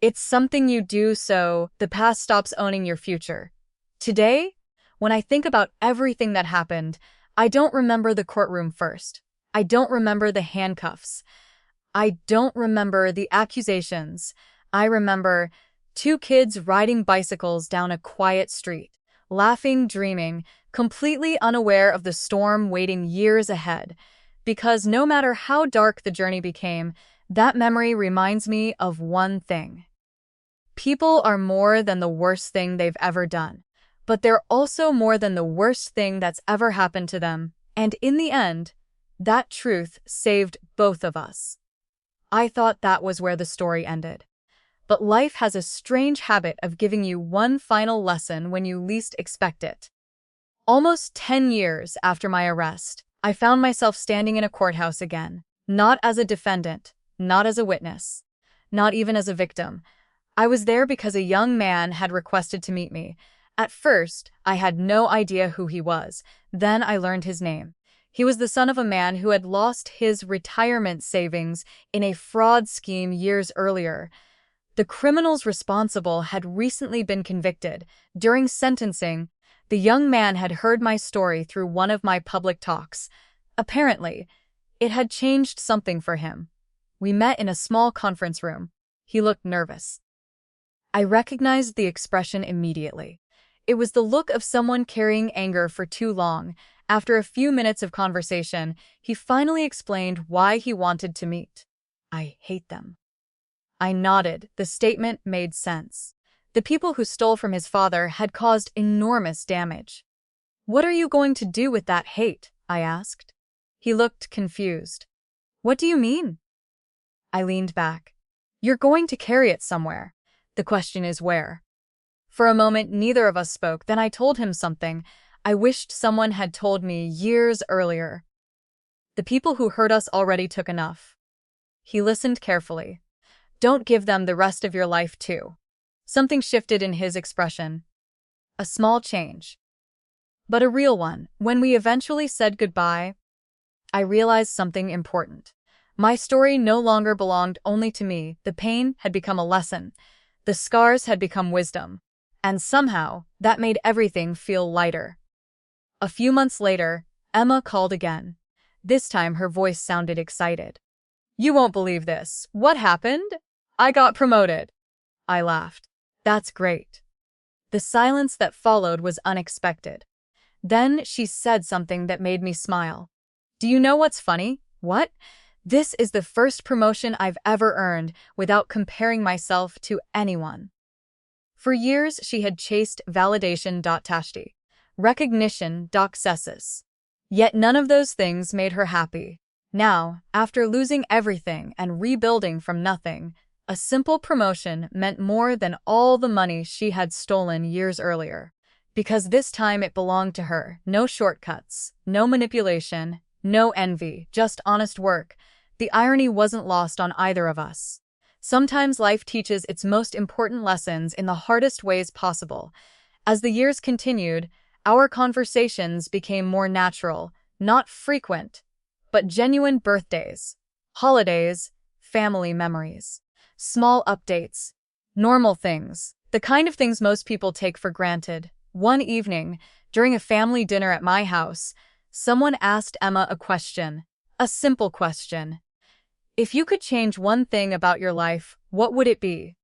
It's something you do so the past stops owning your future. Today, when I think about everything that happened, I don't remember the courtroom first. I don't remember the handcuffs. I don't remember the accusations. I remember 2 kids riding bicycles down a quiet street, laughing, dreaming, completely unaware of the storm waiting years ahead. Because no matter how dark the journey became, that memory reminds me of one thing. People are more than the worst thing they've ever done, but they're also more than the worst thing that's ever happened to them. And in the end, that truth saved both of us. I thought that was where the story ended. But life has a strange habit of giving you one final lesson when you least expect it. Almost 10 years after my arrest, I found myself standing in a courthouse again, not as a defendant, not as a witness, not even as a victim. I was there because a young man had requested to meet me. At first, I had no idea who he was. Then I learned his name. He was the son of a man who had lost his retirement savings in a fraud scheme years earlier. The criminals responsible had recently been convicted. During sentencing, the young man had heard my story through one of my public talks. Apparently, it had changed something for him. We met in a small conference room. He looked nervous. I recognized the expression immediately. It was the look of someone carrying anger for too long. After a few minutes of conversation, he finally explained why he wanted to meet. I hate them. I nodded. The statement made sense. The people who stole from his father had caused enormous damage. What are you going to do with that hate? I asked. He looked confused. What do you mean? I leaned back. You're going to carry it somewhere. The question is where. For a moment, neither of us spoke. Then I told him something I wished someone had told me years earlier. The people who hurt us already took enough. He listened carefully. Don't give them the rest of your life too. Something shifted in his expression. A small change. But a real one. When we eventually said goodbye, I realized something important. My story no longer belonged only to me. The pain had become a lesson. The scars had become wisdom. And somehow, that made everything feel lighter. A few months later, Emma called again. This time her voice sounded excited. You won't believe this. What happened? I got promoted. I laughed. That's great. The silence that followed was unexpected. Then she said something that made me smile. Do you know what's funny? What? This is the first promotion I've ever earned without comparing myself to anyone. For years, she had chased validation. Tashti, recognition. Success. Yet none of those things made her happy. Now, after losing everything and rebuilding from nothing, a simple promotion meant more than all the money she had stolen years earlier. Because this time it belonged to her. No shortcuts, no manipulation, no envy, just honest work. The irony wasn't lost on either of us. Sometimes life teaches its most important lessons in the hardest ways possible. As the years continued, our conversations became more natural, not frequent, but genuine. Birthdays, holidays, family memories, small updates, normal things, the kind of things most people take for granted. One evening, during a family dinner at my house, someone asked Emma a question, a simple question. If you could change one thing about your life, what would it be?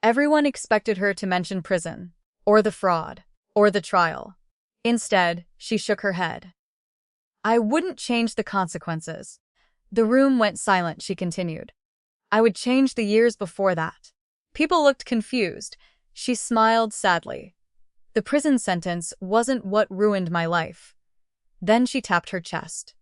Everyone expected her to mention prison, or the fraud, or the trial. Instead, she shook her head. I wouldn't change the consequences. The room went silent. She continued. I would change the years before that. People looked confused. She smiled sadly. The prison sentence wasn't what ruined my life. Then she tapped her chest.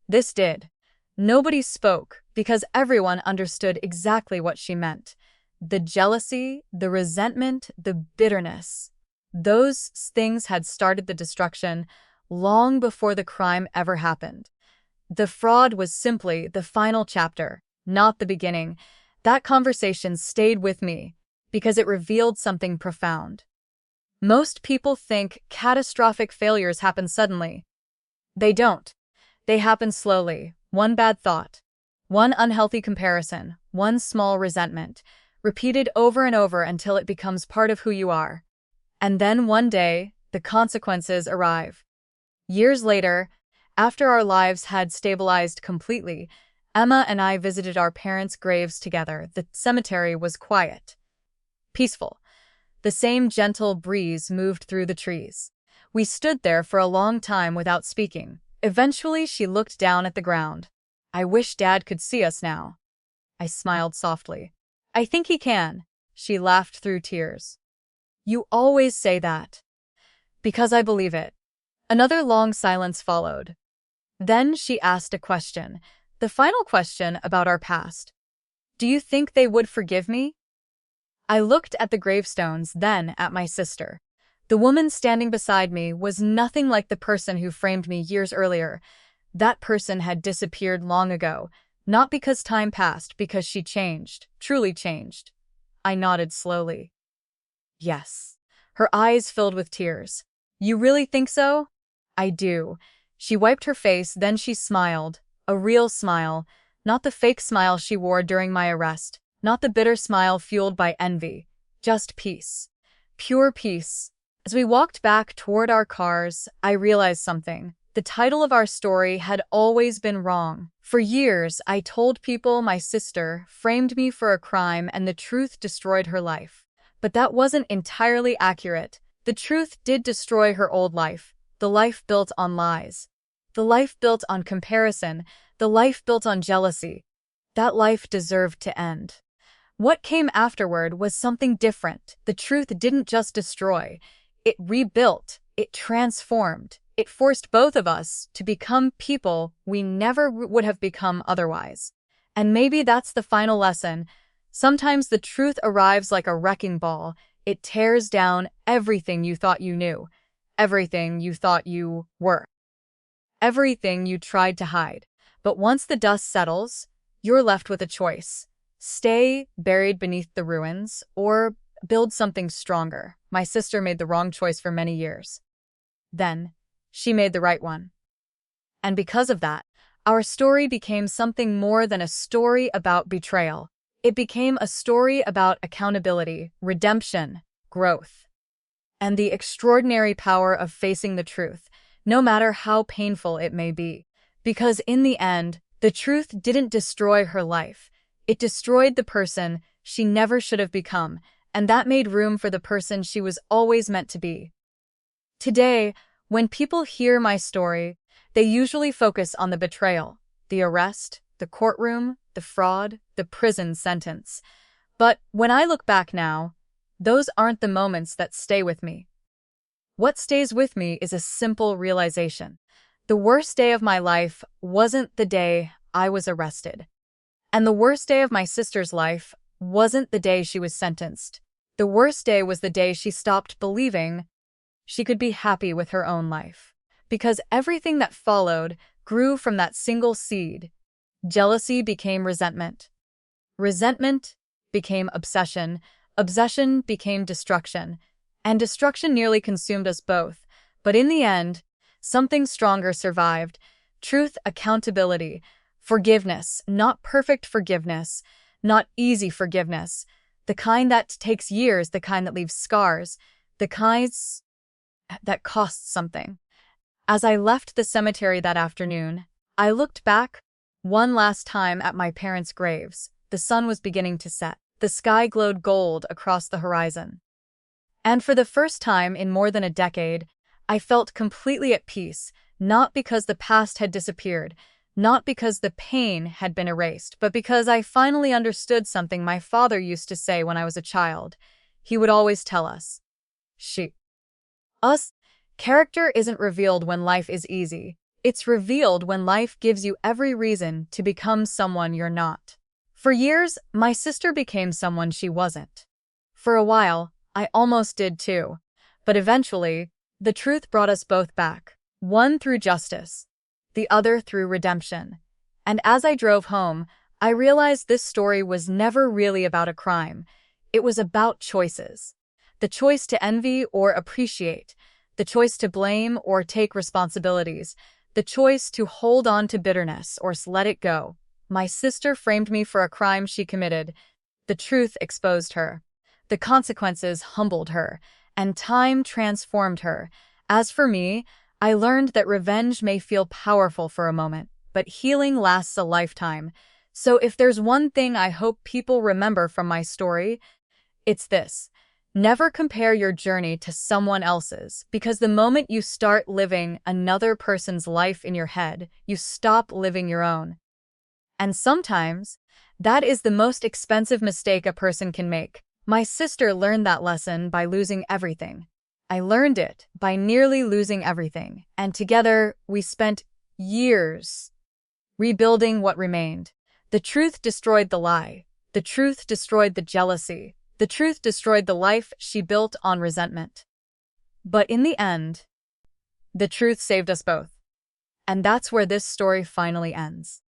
This did. Nobody spoke because everyone understood exactly what she meant. The jealousy, the resentment, the bitterness. Those things had started the destruction long before the crime ever happened. The fraud was simply the final chapter, not the beginning. That conversation stayed with me because it revealed something profound. Most people think catastrophic failures happen suddenly. They don't. They happen slowly. One bad thought, one unhealthy comparison, one small resentment, repeated over and over until it becomes part of who you are. And then one day, the consequences arrive. Years later, after our lives had stabilized completely, Emma and I visited our parents' graves together. The cemetery was quiet, peaceful. The same gentle breeze moved through the trees. We stood there for a long time without speaking. Eventually, she looked down at the ground. I wish Dad could see us now. I smiled softly. I think he can. She laughed through tears. You always say that. Because I believe it. Another long silence followed. Then she asked a question, the final question about our past. Do you think they would forgive me? I looked at the gravestones, then at my sister. The woman standing beside me was nothing like the person who framed me years earlier. That person had disappeared long ago, not because time passed, because she changed, truly changed. I nodded slowly. Yes. Her eyes filled with tears. You really think so? I do. She wiped her face, then she smiled. A real smile, not the fake smile she wore during my arrest, not the bitter smile fueled by envy, just peace. Pure peace. As we walked back toward our cars, I realized something. The title of our story had always been wrong. For years, I told people my sister framed me for a crime and the truth destroyed her life. But that wasn't entirely accurate. The truth did destroy her old life, the life built on lies. The life built on comparison, the life built on jealousy. That life deserved to end. What came afterward was something different. The truth didn't just destroy. It rebuilt. It transformed. It forced both of us to become people we never would have become otherwise. And maybe that's the final lesson. Sometimes the truth arrives like a wrecking ball. It tears down everything you thought you knew, everything you thought you were, everything you tried to hide. But once the dust settles, you're left with a choice. Stay buried beneath the ruins, or build something stronger. My sister made the wrong choice for many years. Then, she made the right one. And because of that, our story became something more than a story about betrayal. It became a story about accountability, redemption, growth, and the extraordinary power of facing the truth, no matter how painful it may be. Because in the end, the truth didn't destroy her life. It destroyed the person she never should have become, and that made room for the person she was always meant to be. Today, when people hear my story, they usually focus on the betrayal, the arrest, the courtroom, the fraud, the prison sentence. But when I look back now, those aren't the moments that stay with me. What stays with me is a simple realization. The worst day of my life wasn't the day I was arrested. And the worst day of my sister's life wasn't the day she was sentenced. The worst day was the day she stopped believing she could be happy with her own life. Because everything that followed grew from that single seed. Jealousy became resentment. Resentment became obsession. Obsession became destruction. And destruction nearly consumed us both. But in the end, something stronger survived. Truth, accountability, forgiveness, not perfect forgiveness, not easy forgiveness, the kind that takes years, the kind that leaves scars, the kinds that cost something. As I left the cemetery that afternoon, I looked back one last time at my parents' graves. The sun was beginning to set. The sky glowed gold across the horizon. And for the first time in more than a decade, I felt completely at peace, not because the past had disappeared, not because the pain had been erased, but because I finally understood something my father used to say when I was a child. He would always tell us, character isn't revealed when life is easy. It's revealed when life gives you every reason to become someone you're not. For years, my sister became someone she wasn't. For a while, I almost did too. But eventually, the truth brought us both back. One through justice, the other through redemption. And as I drove home, I realized this story was never really about a crime. It was about choices. The choice to envy or appreciate, the choice to blame or take responsibilities, the choice to hold on to bitterness or let it go. My sister framed me for a crime she committed. The truth exposed her. The consequences humbled her, and time transformed her. As for me, I learned that revenge may feel powerful for a moment, but healing lasts a lifetime. So if there's one thing I hope people remember from my story, it's this. Never compare your journey to someone else's, because the moment you start living another person's life in your head, you stop living your own. And sometimes, that is the most expensive mistake a person can make. My sister learned that lesson by losing everything. I learned it by nearly losing everything, and together we spent years rebuilding what remained. The truth destroyed the lie. The truth destroyed the jealousy. The truth destroyed the life she built on resentment. But in the end, the truth saved us both. And that's where this story finally ends.